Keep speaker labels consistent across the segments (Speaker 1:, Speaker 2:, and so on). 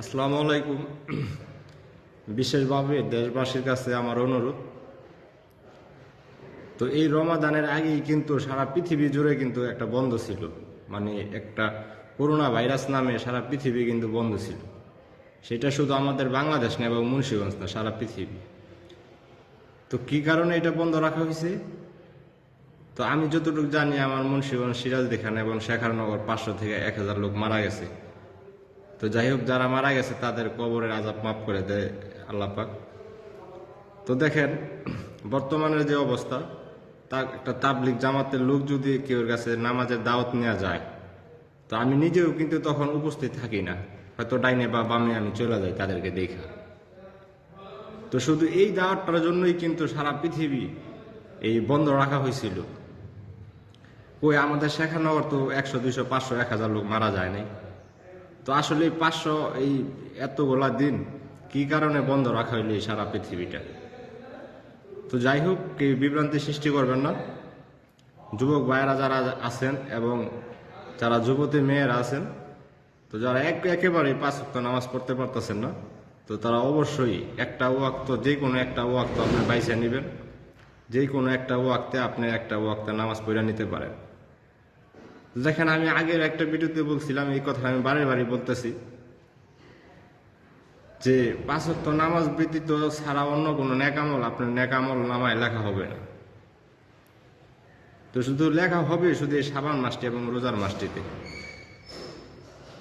Speaker 1: আসসালামু আলাইকুম। বিশেষভাবে দেশবাসীর কাছে আমার অনুরোধ, তো এই রমাদানের আগেই কিন্তু সারা পৃথিবী জুড়ে কিন্তু একটা বন্ধ ছিল, মানে একটা করোনা ভাইরাস নামে সারা পৃথিবী কিন্তু বন্ধ ছিল। সেটা শুধু আমাদের বাংলাদেশ না এবং মুন্সিগঞ্জ না, সারা পৃথিবী। তো কি কারণে এটা বন্ধ রাখা হয়েছে? তো আমি যতটুকু জানি, আমার মুন্সিগঞ্জ, সিরাজদিখান এবং শেখারনগর 500 থেকে 1000 লোক মারা গেছে। তো যাই হোক, যারা মারা গেছে তাদের কবরের আযাব মাফ করে দেয় আল্লাহ পাক। তো দেখেন, বর্তমানের যে অবস্থা, তা একটা তাবলিগ জামাতের লোক যদি কেউর কাছে নামাজের দাওয়াত নেওয়া যায়, তো আমি নিজেও কিন্তু তখন উপস্থিত থাকি না, হয়তো ডাইনে বা বামে আমি চলে যাই তাদেরকে দেখা। তো শুধু এই দাওয়াতটার জন্যই কিন্তু সারা পৃথিবী এই বন্ধ রাখা হয়েছিল। ওই আমাদের শেখানগর তো 100, 200, 500, 1000 লোক মারা যায় নাই। তো আসলে 500 এই এতগুলা দিন কি কারণে বন্ধ রাখা হইলো এই সারা পৃথিবীটা? তো যাই হোক, কেউ বিভ্রান্তি সৃষ্টি করবেন না। যুবক ভাইয়েরা যারা আছেন এবং যারা যুবতী মেয়েরা আছেন, তো যারা একেবারে 5 ওয়াক্ত নামাজ পড়তে পারতেছেন না, তো তারা অবশ্যই একটা ওয়াক্ত, যে কোনো একটা ওয়াক্ত আপনি বাইসে নেবেন। যে কোনো একটা ওয়াক্তে আপনি একটা ওয়াক্তে নামাজ পড়ে নিতে পারেন। দেখেন, আমি আগের একটা ভিডিওতে বলছিলাম, এই কথা আমি বারে বারে বলতেছি যে 5 ওয়াক্ত নামাজ ব্যতীত ছাড়া অন্য কোনো নেকামল আপনার নেকামল নামায় লেখা হবে না। তো শুধু লেখা হবে শুধু এই শাবান মাসটি এবং রোজার মাসটিতে।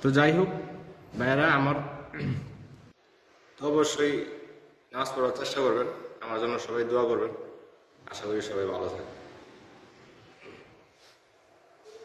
Speaker 1: তো যাই হোক ভাইয়েরা আমার, তো অবশ্যই নামাজ পড়ার চেষ্টা করবেন, আমার জন্য সবাই দোয়া করবেন। আশা করি সবাই ভালো থাকবে।